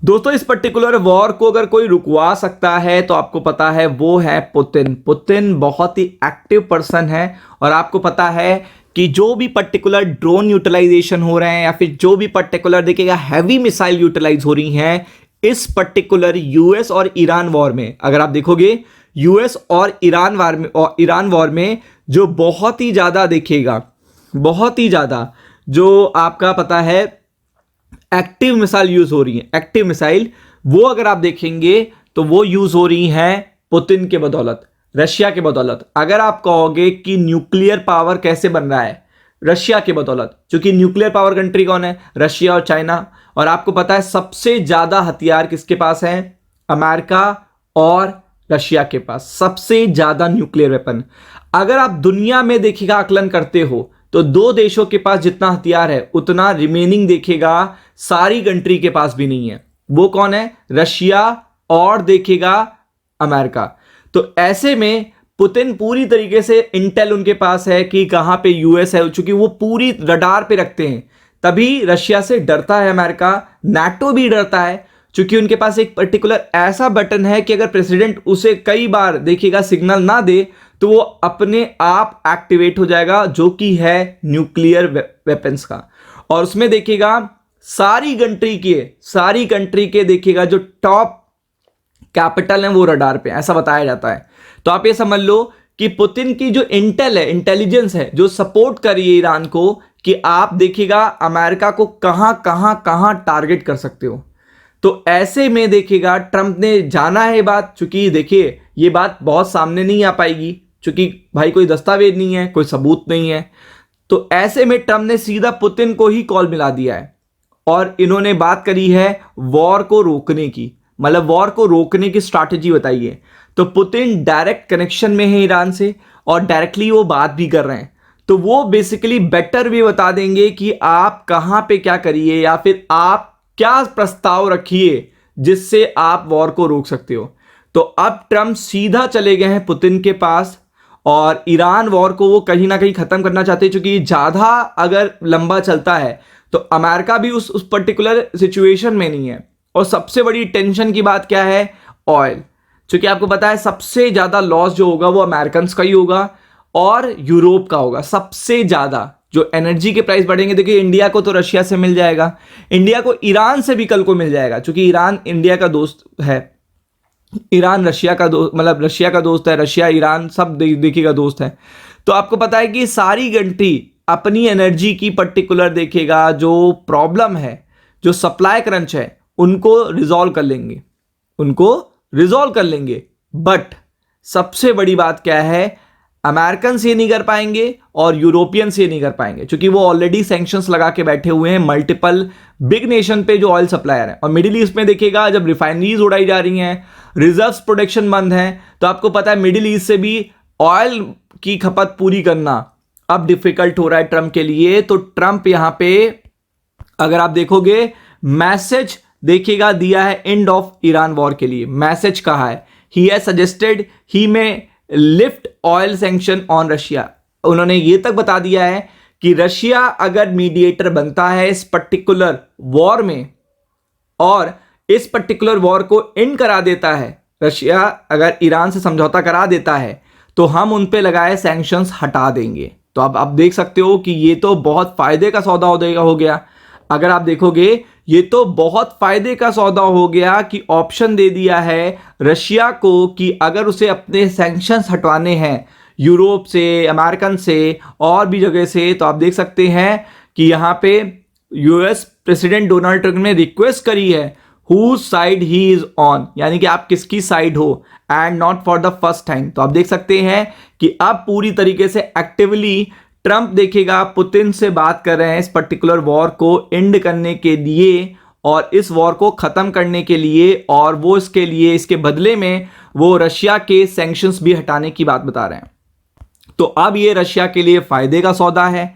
दोस्तों इस particular war को अगर कोई रुकवा सकता है तो आपको पता है वो है पुतिन। पुतिन बहुत ही एक्टिव पर्सन है और आपको पता है कि जो भी पर्टिकुलर ड्रोन यूटिलाइजेशन हो रहे हैं या फिर जो भी पर्टिकुलर देखिएगा हैवी मिसाइल यूटिलाइज हो रही हैं इस पर्टिकुलर यूएस और ईरान वॉर में, अगर आप देखोगे यूएस और ईरान वॉर में जो बहुत ही ज़्यादा देखिएगा, बहुत ही ज़्यादा जो आपका पता है एक्टिव मिसाइल यूज हो रही है, एक्टिव मिसाइल वो अगर आप देखेंगे तो वो यूज हो रही हैं पुतिन के बदौलत, रशिया के बदौलत। अगर आप कहोगे कि न्यूक्लियर पावर कैसे बन रहा है, रशिया के बदौलत, क्योंकि न्यूक्लियर पावर कंट्री कौन है, रशिया और चाइना। और आपको पता है सबसे ज्यादा हथियार किसके पास है, अमेरिका और रशिया के पास सबसे ज्यादा न्यूक्लियर वेपन। अगर आप दुनिया में देखिएगा आकलन करते हो तो दो देशों के पास जितना हथियार है उतना रिमेनिंग देखिएगा सारी कंट्री के पास भी नहीं है। वो कौन है, रशिया और देखिएगा अमेरिका। तो ऐसे में पुतिन पूरी तरीके से इंटेल उनके पास है कि कहां पे यूएस है, चूंकि वो पूरी रडार पे रखते हैं, तभी रशिया से डरता है अमेरिका, नाटो भी डरता है, क्योंकि उनके पास एक पर्टिकुलर ऐसा बटन है कि अगर प्रेसिडेंट उसे कई बार देखिएगा सिग्नल ना दे तो वो अपने आप एक्टिवेट हो जाएगा, जो कि है न्यूक्लियर वेपन्स का। और उसमें देखिएगा सारी कंट्री के देखिएगा जो टॉप कैपिटल है वो रडार पे, ऐसा बताया जाता है। तो आप ये समझ लो कि पुतिन की जो इंटेल है, इंटेलिजेंस है, जो सपोर्ट कर रही है ईरान को कि आप देखिएगा अमेरिका को कहां कहां कहां टारगेट कर सकते हो। तो ऐसे में देखिएगा ट्रंप ने जाना है बात, चूंकि देखिए ये बात बहुत सामने नहीं आ पाएगी, क्योंकि भाई कोई दस्तावेज नहीं है, कोई सबूत नहीं है। तो ऐसे में ट्रंप ने सीधा पुतिन को ही कॉल मिला दिया है और इन्होंने बात करी है वॉर को रोकने की, मतलब वॉर को रोकने की स्ट्रैटेजी बताई है। तो पुतिन डायरेक्ट कनेक्शन में है ईरान से और डायरेक्टली वो बात भी कर रहे हैं, तो वो बेसिकली बेटर वे बता देंगे कि आप कहां पे क्या करिए या फिर आप क्या प्रस्ताव रखिए जिससे आप वॉर को रोक सकते हो। तो अब ट्रंप सीधा चले गए हैं पुतिन के पास और ईरान वॉर को वो कहीं ना कहीं खत्म करना चाहते हैं, क्योंकि ज्यादा अगर लंबा चलता है तो अमेरिका भी उस पर्टिकुलर सिचुएशन में नहीं है। और सबसे बड़ी टेंशन की बात क्या है, ऑयल, क्योंकि आपको पता है सबसे ज्यादा लॉस जो होगा वो अमेरिकन का ही होगा और यूरोप का होगा। सबसे ज्यादा जो एनर्जी के प्राइस बढ़ेंगे, देखिए इंडिया को तो रशिया से मिल जाएगा, इंडिया को ईरान से भी कल को मिल जाएगा, क्योंकि ईरान इंडिया का दोस्त है, ईरान रशिया का दोस्त, मतलब रशिया का दोस्त है, रशिया ईरान सब देखिएगा दोस्त है। तो आपको पता है कि सारी कंट्री अपनी एनर्जी की पर्टिकुलर देखिएगा जो प्रॉब्लम है, जो सप्लाई क्रंच है, उनको रिजॉल्व कर लेंगे। बट सबसे बड़ी बात क्या है, अमेरिकन से नहीं कर पाएंगे और यूरोपियन से नहीं कर पाएंगे, क्योंकि वो ऑलरेडी सैंक्शंस लगा के बैठे हुए हैं मल्टीपल बिग नेशन पे जो ऑयल सप्लायर है। और मिडिल ईस्ट में देखिएगा जब रिफाइनरीज उड़ाई जा रही हैं, रिजर्व्स प्रोडक्शन बंद है, तो आपको पता है मिडिल ईस्ट से भी ऑयल की खपत पूरी करना अब डिफिकल्ट हो रहा है ट्रंप के लिए। तो ट्रंप यहां पे अगर आप देखोगे मैसेज देखिएगा दिया है एंड ऑफ ईरान वॉर के लिए। मैसेज कहा है, ही हैज सजेस्टेड ही में lift oil sanction on Russia. उन्होंने ये तक बता दिया है कि रशिया अगर मीडिएटर बनता है इस पर्टिकुलर वॉर में और इस पर्टिकुलर वॉर को एंड करा देता है, रशिया अगर ईरान से समझौता करा देता है तो हम उन पे लगाए सैंक्शंस हटा देंगे। तो अब आप देख सकते हो कि ये तो बहुत फायदे का सौदा हो गया। अगर आप देखोगे ये तो बहुत फायदे का सौदा हो गया कि ऑप्शन दे दिया है रशिया को कि अगर उसे अपने सैंक्शंस हटवाने हैं यूरोप से, अमेरिकन से और भी जगह से, तो आप देख सकते हैं कि यहां पे यूएस प्रेसिडेंट डोनाल्ड ट्रंप ने रिक्वेस्ट करी है whose side he is on, यानी कि आप किसकी साइड हो, and not for the first time. तो आप देख सकते हैं कि अब पूरी तरीके से एक्टिवली ट्रंप देखिएगा पुतिन से बात कर रहे हैं इस पर्टिकुलर वॉर को एंड करने के लिए और इस वॉर को खत्म करने के लिए, और वो इसके लिए इसके बदले में वो रशिया के सैंक्शंस भी हटाने की बात बता रहे हैं। तो अब ये रशिया के लिए फायदे का सौदा है।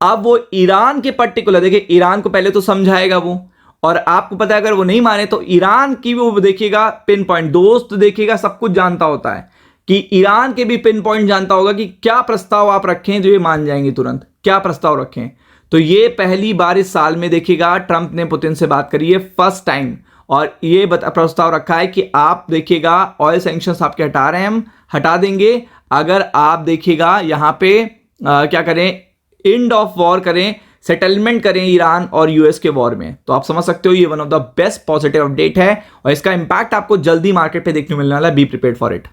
अब वो ईरान के पर्टिकुलर, देखिए ईरान को पहले तो समझाएगा वो, और आपको पता है अगर वो नहीं माने तो ईरान की वो देखिएगा पिन पॉइंट, दोस्त देखिएगा सब कुछ जानता होता है कि ईरान के भी पिन पॉइंट जानता होगा कि क्या प्रस्ताव आप रखें जो ये मान जाएंगे तुरंत, क्या प्रस्ताव रखें। तो ये पहली बार इस साल में देखिएगा ट्रंप ने पुतिन से बात करी है फर्स्ट टाइम, और ये प्रस्ताव रखा है कि आप देखिएगा ऑयल सैंक्शंस आपके हटा रहे हैं, हम हटा देंगे अगर आप देखिएगा यहाँ पे क्या करें, एंड ऑफ वॉर करें, सेटलमेंट करें ईरान और यूएस के वॉर में। तो आप समझ सकते हो ये one of the best positive update है और इसका इंपैक्ट आपको जल्दी मार्केट पे देखने को मिलने वाला है। Be prepared for it.